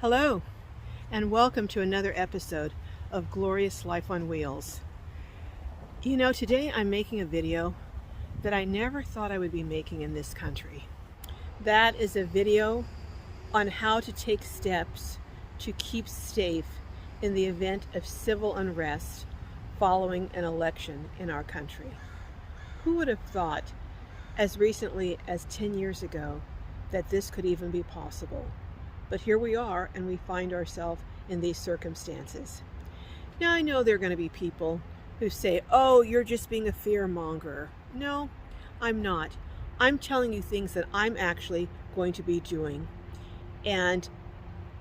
Hello, and welcome to another episode of Glorious Life on Wheels. You know, today I'm making a video that I never thought I would be making in this country. That is a video on how to take steps to keep safe in the event of civil unrest following an election in our country. Who would have thought as recently as 10 years ago that this could even be possible? But here we are, and we find ourselves in these circumstances. Now, I know there are going to be people who say, oh, you're just being a fear monger. No, I'm not. I'm telling you things that I'm actually going to be doing. And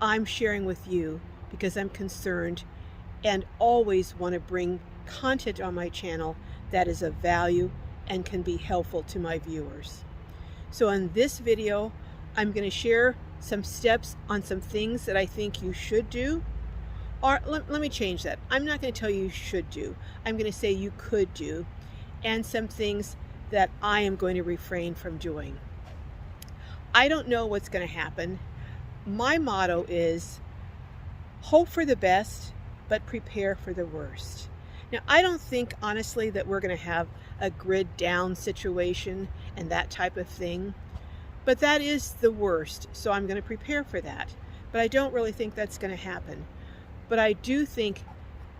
I'm sharing with you because I'm concerned and always want to bring content on my channel that is of value and can be helpful to my viewers. So in this video, I'm going to share some steps on some things that I think you should do. Or let me change that. I'm not going to tell you should do. I'm going to say you could do, and some things that I am going to refrain from doing. I don't know what's going to happen. My motto is hope for the best, but prepare for the worst. Now, I don't think, honestly, that we're going to have a grid down situation and that type of thing. But that is the worst, so I'm going to prepare for that. But I don't really think that's going to happen. But I do think,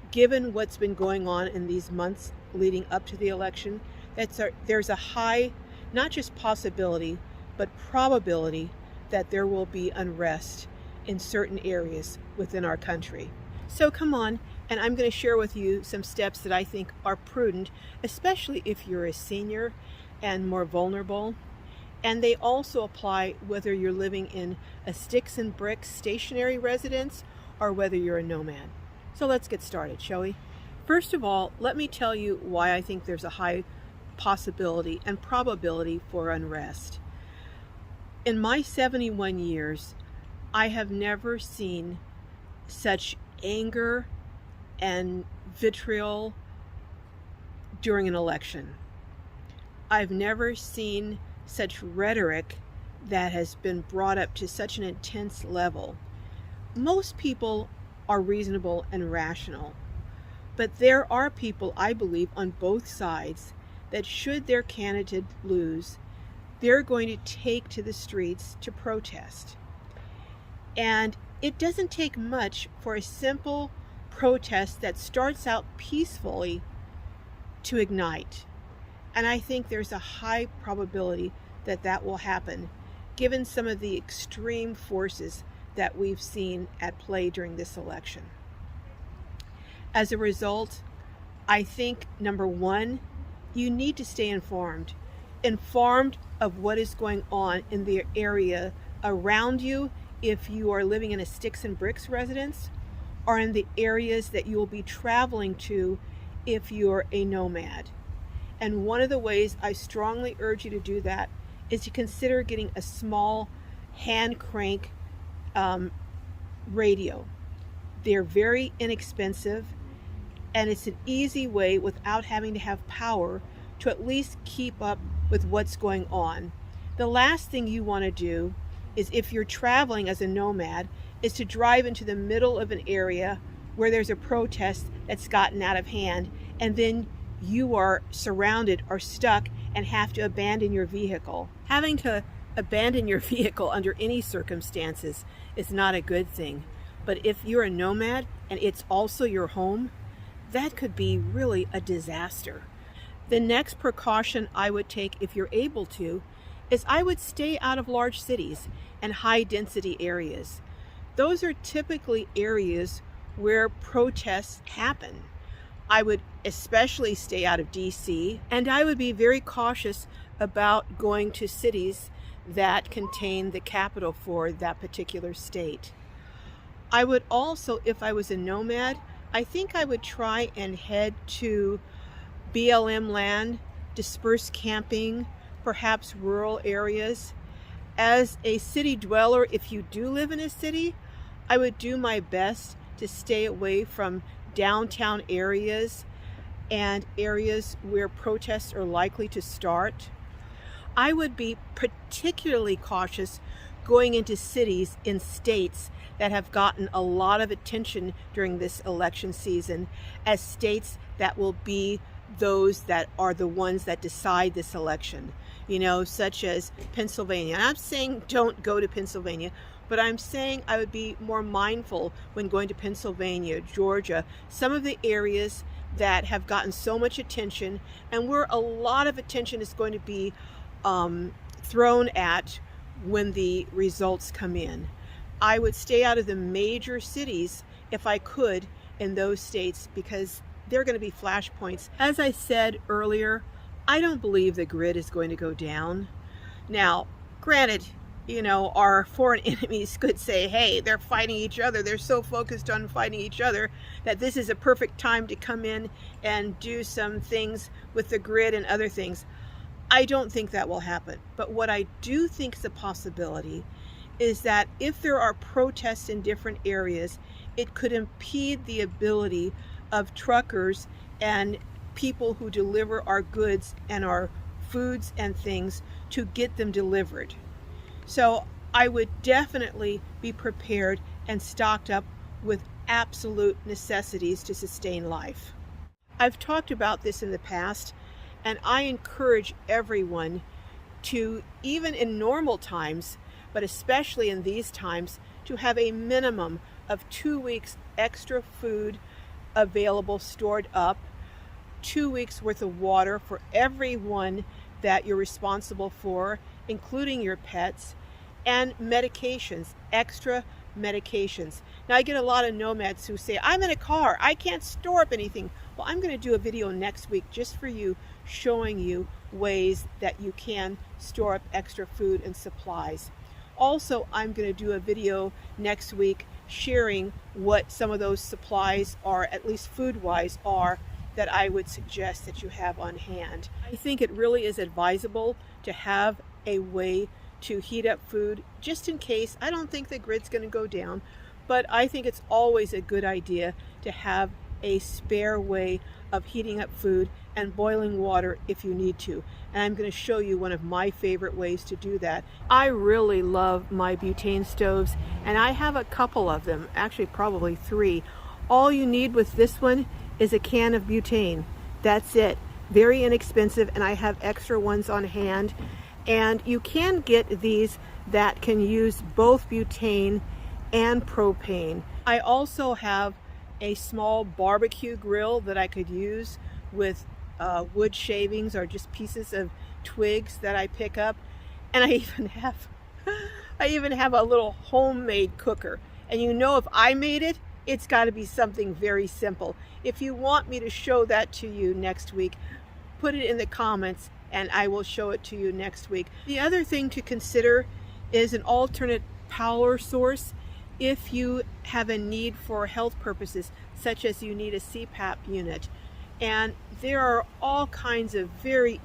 given what's been going on in these months leading up to the election, there's a high, not just possibility, but probability that there will be unrest in certain areas within our country. So come on, and I'm going to share with you some steps that I think are prudent, especially if you're a senior and more vulnerable. And they also apply whether you're living in a sticks and bricks stationary residence or whether you're a nomad. So let's get started, shall we? First of all, let me tell you why I think there's a high possibility and probability for unrest. In my 71 years, I have never seen such anger and vitriol during an election. I've never seen such rhetoric that has been brought up to such an intense level. Most people are reasonable and rational, but there are people, I believe, on both sides that should their candidate lose, they're going to take to the streets to protest. And it doesn't take much for a simple protest that starts out peacefully to ignite. And I think there's a high probability that that will happen, given some of the extreme forces that we've seen at play during this election. As a result, I think, number one, you need to stay informed of what is going on in the area around you if you are living in a sticks and bricks residence, or in the areas that you will be traveling to if you're a nomad. And one of the ways I strongly urge you to do that is to consider getting a small hand crank radio. They're very inexpensive, and it's an easy way without having to have power to at least keep up with what's going on. The last thing you want to do is, if you're traveling as a nomad, is to drive into the middle of an area where there's a protest that's gotten out of hand, and then you are surrounded or stuck and have to abandon your vehicle. Having to abandon your vehicle under any circumstances is not a good thing. But if you're a nomad and it's also your home, that could be really a disaster. The next precaution I would take, if you're able to, is I would stay out of large cities and high density areas. Those are typically areas where protests happen. I would especially stay out of DC, and I would be very cautious about going to cities that contain the capital for that particular state. I would also, if I was a nomad, I think I would try and head to BLM land, dispersed camping, perhaps rural areas. As a city dweller, if you do live in a city, I would do my best to stay away from downtown areas and areas where protests are likely to start. I would be particularly cautious going into cities in states that have gotten a lot of attention during this election season as states that will be those that are the ones that decide this election, you know, such as Pennsylvania. And I'm saying don't go to Pennsylvania, but I'm saying I would be more mindful when going to Pennsylvania, Georgia, some of the areas that have gotten so much attention and where a lot of attention is going to be thrown at when the results come in. I would stay out of the major cities if I could in those states because they're going to be flashpoints. As I said earlier, I don't believe the grid is going to go down. Now, granted, you know, our foreign enemies could say, hey, they're fighting each other. They're so focused on fighting each other that this is a perfect time to come in and do some things with the grid and other things. I don't think that will happen. But what I do think is a possibility is that if there are protests in different areas, it could impede the ability of truckers and people who deliver our goods and our foods and things to get them delivered. So I would definitely be prepared and stocked up with absolute necessities to sustain life. I've talked about this in the past, and I encourage everyone to, even in normal times, but especially in these times, to have a minimum of 2 weeks extra food available, stored up, 2 weeks worth of water for everyone that you're responsible for, including your pets, and medications, extra medications. Now I get a lot of nomads who say, I'm in a car, I can't store up anything. Well, I'm going to do a video next week just for you, showing you ways that you can store up extra food and supplies. Also, I'm going to do a video next week sharing what some of those supplies are, at least food-wise, are that I would suggest that you have on hand. I think it really is advisable to have a way to heat up food just in case. I don't think the grid's going to go down, but I think it's always a good idea to have a spare way of heating up food and boiling water if you need to. And I'm going to show you one of my favorite ways to do that. I really love my butane stoves, and I have a couple of them, actually probably 3. All you need with this one is a can of butane. That's it. Very inexpensive, and I have extra ones on hand. And you can get these that can use both butane and propane. I also have a small barbecue grill that I could use with wood shavings or just pieces of twigs that I pick up. And I even have a little homemade cooker. And you know, if I made it, it's got to be something very simple. If you want me to show that to you next week, put it in the comments and I will show it to you next week. The other thing to consider is an alternate power source if you have a need for health purposes, such as you need a CPAP unit. And there are all kinds of very,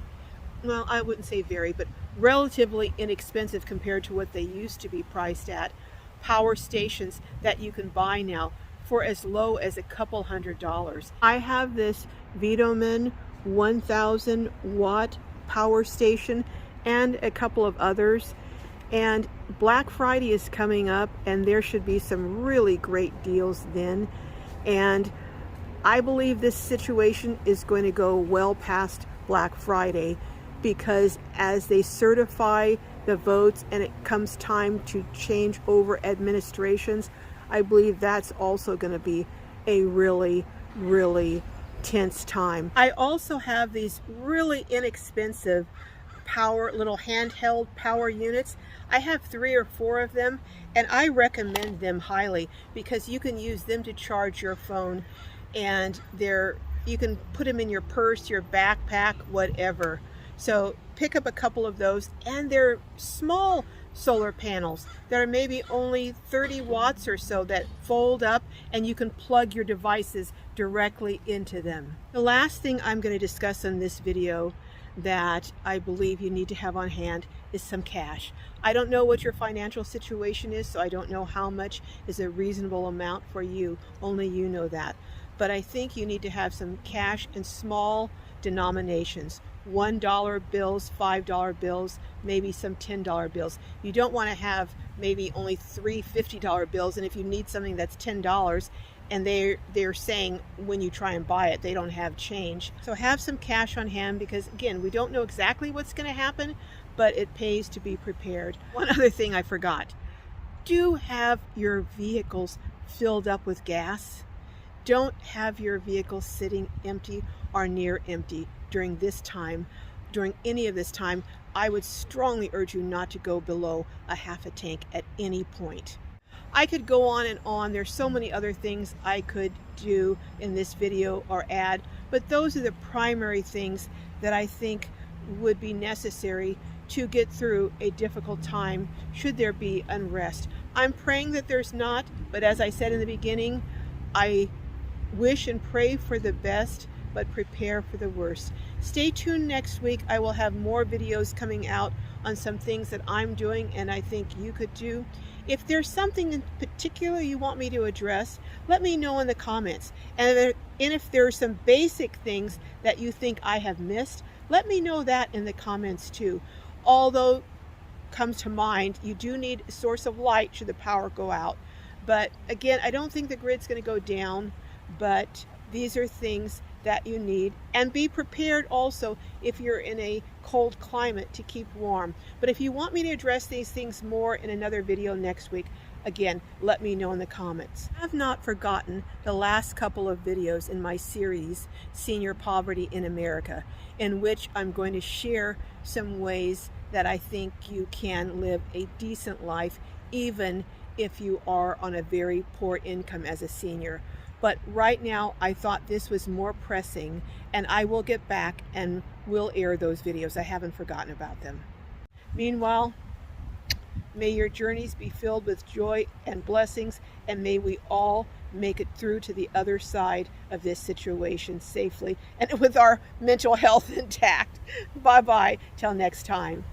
well, I wouldn't say very, but relatively inexpensive compared to what they used to be priced at, power stations that you can buy now for as low as a couple $100s. I have this Vitomin 1000 watt power station and a couple of others, and Black Friday is coming up and there should be some really great deals then, and I believe this situation is going to go well past Black Friday, because as they certify the votes and it comes time to change over administrations, I believe that's also going to be a really, really tense time. I also have these really inexpensive little handheld power units. I have 3 or 4 of them, and I recommend them highly because you can use them to charge your phone, and you can put them in your purse, your backpack, whatever. So pick up a couple of those, and they're small solar panels that are maybe only 30 watts or so that fold up, and you can plug your devices directly into them. The last thing I'm going to discuss in this video that I believe you need to have on hand is some cash. I don't know what your financial situation is, so I don't know how much is a reasonable amount for you. Only you know that. But I think you need to have some cash in small denominations. $1 bills, $5 bills, maybe some $10 bills. You don't want to have maybe only 3 $50 bills, and if you need something that's $10 and they're saying when you try and buy it they don't have change. So have some cash on hand, because again, we don't know exactly what's going to happen, but it pays to be prepared. One other thing I forgot: do have your vehicles filled up with gas. Don't have your vehicle sitting empty or near empty during this time. During any of this time, I would strongly urge you not to go below a half a tank at any point. I could go on and on. There's so many other things I could do in this video or add, but those are the primary things that I think would be necessary to get through a difficult time should there be unrest. I'm praying that there's not, but as I said in the beginning, I wish and pray for the best, but prepare for the worst. Stay tuned next week. I will have more videos coming out on some things that I'm doing and I think you could do. If there's something in particular you want me to address, let me know in the comments. And if there are some basic things that you think I have missed, let me know that in the comments too. Although, comes to mind, you do need a source of light should the power go out. But again, I don't think the grid's going to go down, but these are things that you need. And be prepared also if you're in a cold climate to keep warm. But if you want me to address these things more in another video next week, again, let me know in the comments. I have not forgotten the last couple of videos in my series, Senior Poverty in America, in which I'm going to share some ways that I think you can live a decent life even if you are on a very poor income as a senior. But right now I thought this was more pressing, and I will get back and will air those videos. I haven't forgotten about them. Meanwhile, may your journeys be filled with joy and blessings, and may we all make it through to the other side of this situation safely and with our mental health intact. Bye-bye till next time.